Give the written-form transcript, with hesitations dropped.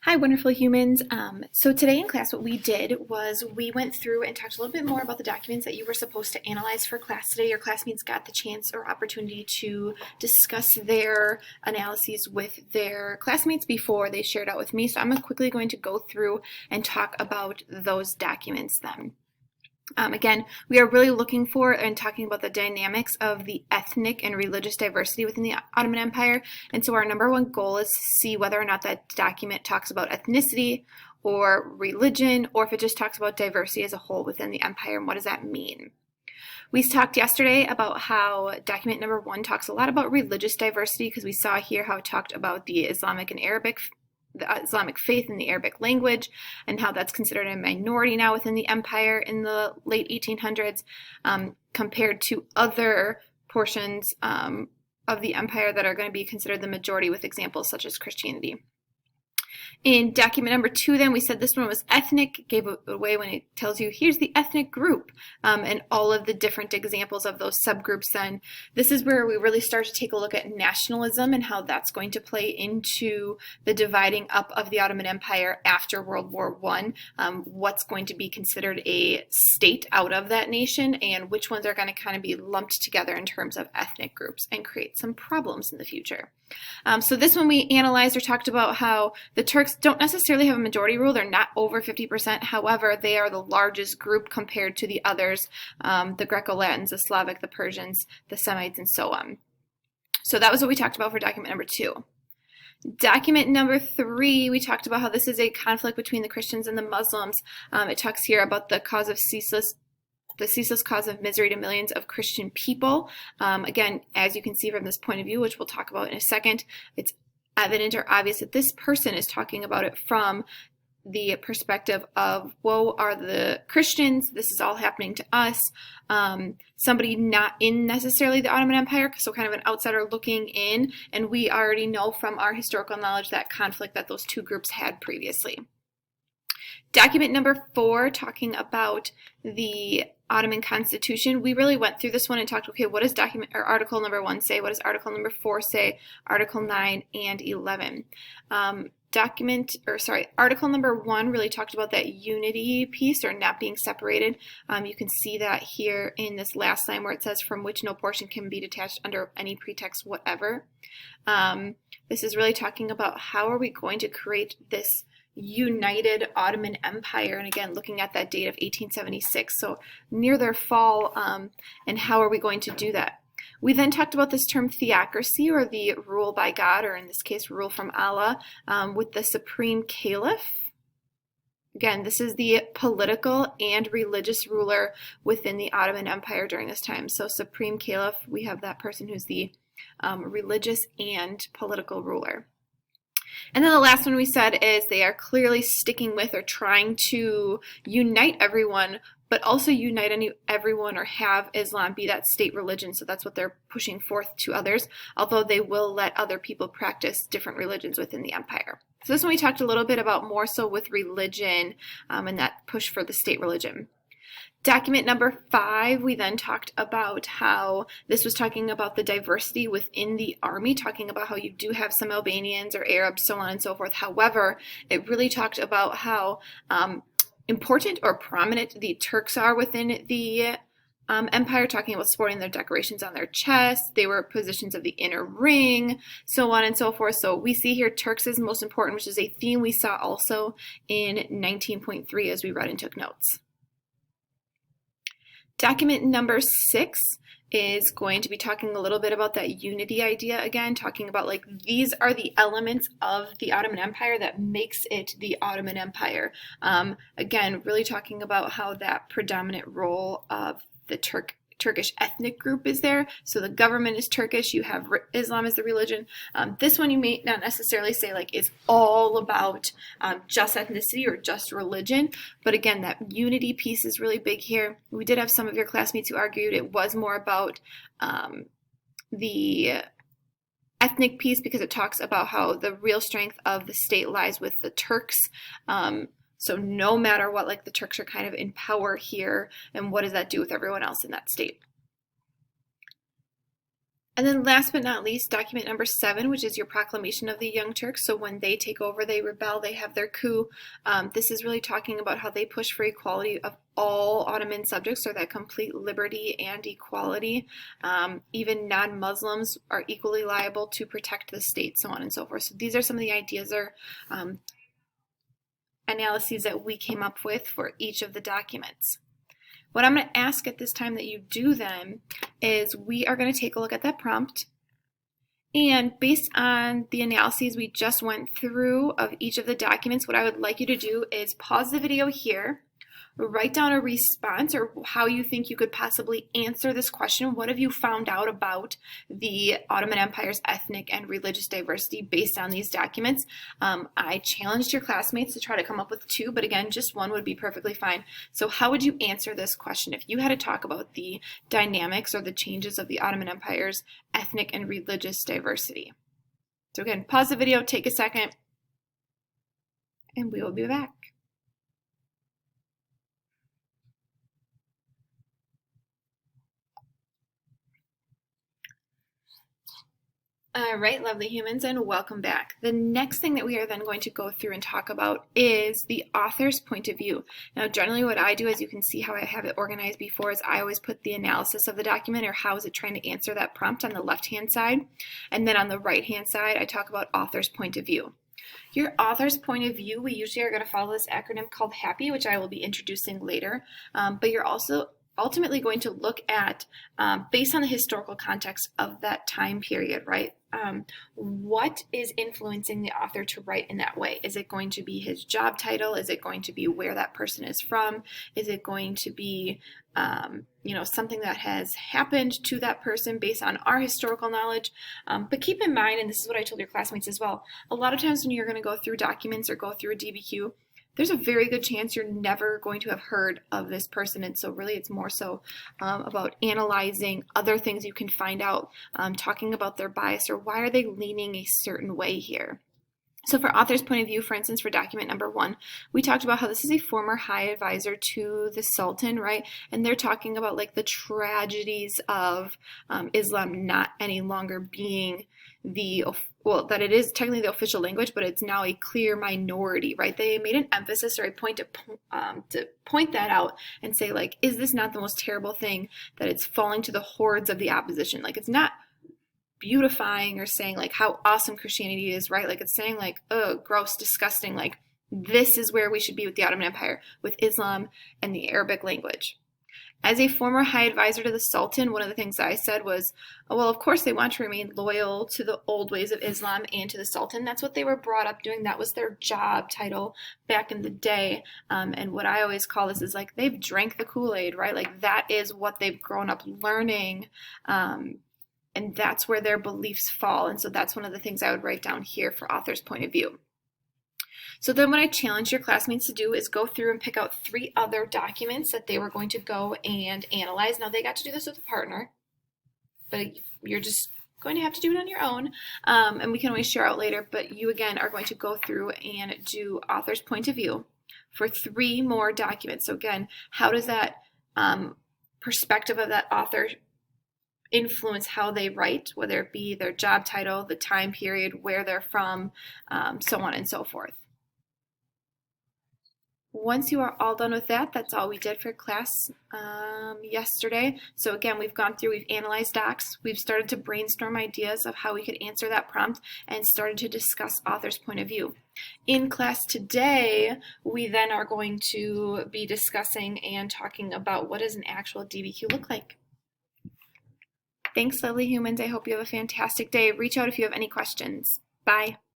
Hi, wonderful humans. So today in class, what we did was we went through and talked a little bit more about the documents that you were supposed to analyze for class today. Your classmates got the chance or opportunity to discuss their analyses with their classmates before they shared out with me. So I'm quickly going to go through and talk about those documents then. Again, we are really looking for and talking about the dynamics of the ethnic and religious diversity within the Ottoman Empire. And so our number one goal is to see whether or not that document talks about ethnicity or religion, or if it just talks about diversity as a whole within the empire, and what does that mean? We talked yesterday about how document number one talks a lot about religious diversity, because we saw here how it talked about the Islamic and Arabic the Islamic faith and the Arabic language, and how that's considered a minority now within the empire in the late 1800s, compared to other portions of the empire that are going to be considered the majority, with examples such as Christianity. In document number two, then, we said this one was ethnic, gave it away when it tells you here's the ethnic group, and all of the different examples of those subgroups. Then this is where we really start to take a look at nationalism and how that's going to play into the dividing up of the Ottoman Empire after World War I. What's going to be considered a state out of that nation, and which ones are going to kind of be lumped together in terms of ethnic groups and create some problems in the future. So this one we analyzed or talked about how the Turks don't necessarily have a majority rule. They're not over 50%. However, they are the largest group compared to the others, the Greco-Latins, the Slavic, the Persians, the Semites, and so on. So that was what we talked about for document number two. Document number three, we talked about how this is a conflict between the Christians and the Muslims. It talks here about the ceaseless cause of misery to millions of Christian people. Again, as you can see from this point of view, which we'll talk about in a second, it's evident or obvious that this person is talking about it from the perspective of, woe are the Christians, this is all happening to us. Somebody not in necessarily the Ottoman Empire, so kind of an outsider looking in, and we already know from our historical knowledge that conflict that those two groups had previously. Document number four, talking about the Ottoman Constitution. We really went through this one and talked, okay, what does article number 1 say? What does article number 4 say? Article 9 and 11. Article number 1 really talked about that unity piece, or not being separated. You can see that here in this last line where it says, from which no portion can be detached under any pretext whatever. This is really talking about how are we going to create this united Ottoman Empire, and again looking at that date of 1876, so near their fall, and how are we going to do that. We then talked about this term theocracy, or the rule by God, or in this case rule from Allah, with the supreme caliph. Again, this is the political and religious ruler within the Ottoman Empire during this time. So supreme caliph, we have that person who's the religious and political ruler. And then the last one we said is they are clearly sticking with or trying to unite everyone, but also unite everyone or have Islam be that state religion. So that's what they're pushing forth to others, although they will let other people practice different religions within the empire. So this one we talked a little bit about more so with religion, and that push for the state religion. Document number 5, we then talked about how this was talking about the diversity within the army, talking about how you do have some Albanians or Arabs, so on and so forth. However, it really talked about how important or prominent the Turks are within the empire, talking about sporting their decorations on their chests. They were positions of the inner ring, so on and so forth. So we see here Turks is most important, which is a theme we saw also in 19.3 as we read and took notes. Document number 6 is going to be talking a little bit about that unity idea again, talking about like these are the elements of the Ottoman Empire that makes it the Ottoman Empire. Again, really talking about how that predominant role of the Turkish ethnic group is there. So the government is Turkish, you have Islam as the religion. This one you may not necessarily say like is all about just ethnicity or just religion, but again, that unity piece is really big here. We did have some of your classmates who argued it was more about the ethnic piece, because it talks about how the real strength of the state lies with the Turks. So no matter what, like the Turks are kind of in power here, and what does that do with everyone else in that state? And then last but not least, document number 7, which is your proclamation of the Young Turks. So when they take over, they rebel, they have their coup. This is really talking about how they push for equality of all Ottoman subjects, or that complete liberty and equality. Even non-Muslims are equally liable to protect the state, so on and so forth. So these are some of the ideas or analyses that we came up with for each of the documents. What I'm going to ask at this time that you do then is we are going to take a look at that prompt, and based on the analyses we just went through of each of the documents, what I would like you to do is pause the video here, write down a response or how you think you could possibly answer this question. What have you found out about the Ottoman Empire's ethnic and religious diversity based on these documents? I challenged your classmates to try to come up with 2, but again, just 1 would be perfectly fine. So how would you answer this question if you had to talk about the dynamics or the changes of the Ottoman Empire's ethnic and religious diversity? So again, pause the video, take a second, and we will be back. All right, lovely humans, and welcome back. The next thing that we are then going to go through and talk about is the author's point of view. Now, generally what I do, as you can see how I have it organized before, is I always put the analysis of the document or how is it trying to answer that prompt on the left-hand side. And then on the right-hand side, I talk about author's point of view. Your author's point of view, we usually are going to follow this acronym called HAPPY, which I will be introducing later. But you're also ultimately going to look at, based on the historical context of that time period, right? What is influencing the author to write in that way? Is it going to be his job title? Is it going to be where that person is from? Is it going to be, something that has happened to that person based on our historical knowledge? But keep in mind, and this is what I told your classmates as well, a lot of times when you're going to go through documents or go through a DBQ, there's a very good chance you're never going to have heard of this person. And so really it's more so about analyzing other things you can find out, talking about their bias or why are they leaning a certain way here. So for author's point of view, for instance, for document number 1, we talked about how this is a former high advisor to the Sultan, right? And they're talking about like the tragedies of Islam not any longer being that it is technically the official language, but it's now a clear minority, right? They made an emphasis or a point to point that out and say, like, is this not the most terrible thing that it's falling to the hordes of the opposition? Like, it's not beautifying or saying like how awesome Christianity is, right? Like it's saying like, oh, gross, disgusting, like this is where we should be with the Ottoman Empire, with Islam and the Arabic language. As a former high advisor to the Sultan, one of the things I said was, well, of course they want to remain loyal to the old ways of Islam and to the Sultan. That's what they were brought up doing. That was their job title back in the day. And what I always call this is like they've drank the Kool-Aid, right? Like that is what they've grown up learning. And that's where their beliefs fall. And so that's one of the things I would write down here for author's point of view. So then what I challenge your classmates to do is go through and pick out 3 other documents that they were going to go and analyze. Now they got to do this with a partner, but you're just going to have to do it on your own. And we can always share out later, but you again are going to go through and do author's point of view for 3 more documents. So again, how does that perspective of that author influence how they write, whether it be their job title, the time period, where they're from, so on and so forth. Once you are all done with that, that's all we did for class yesterday. So again, we've gone through, we've analyzed docs, we've started to brainstorm ideas of how we could answer that prompt and started to discuss author's point of view. In class today, we then are going to be discussing and talking about what does an actual DBQ look like. Thanks, lovely humans. I hope you have a fantastic day. Reach out if you have any questions. Bye.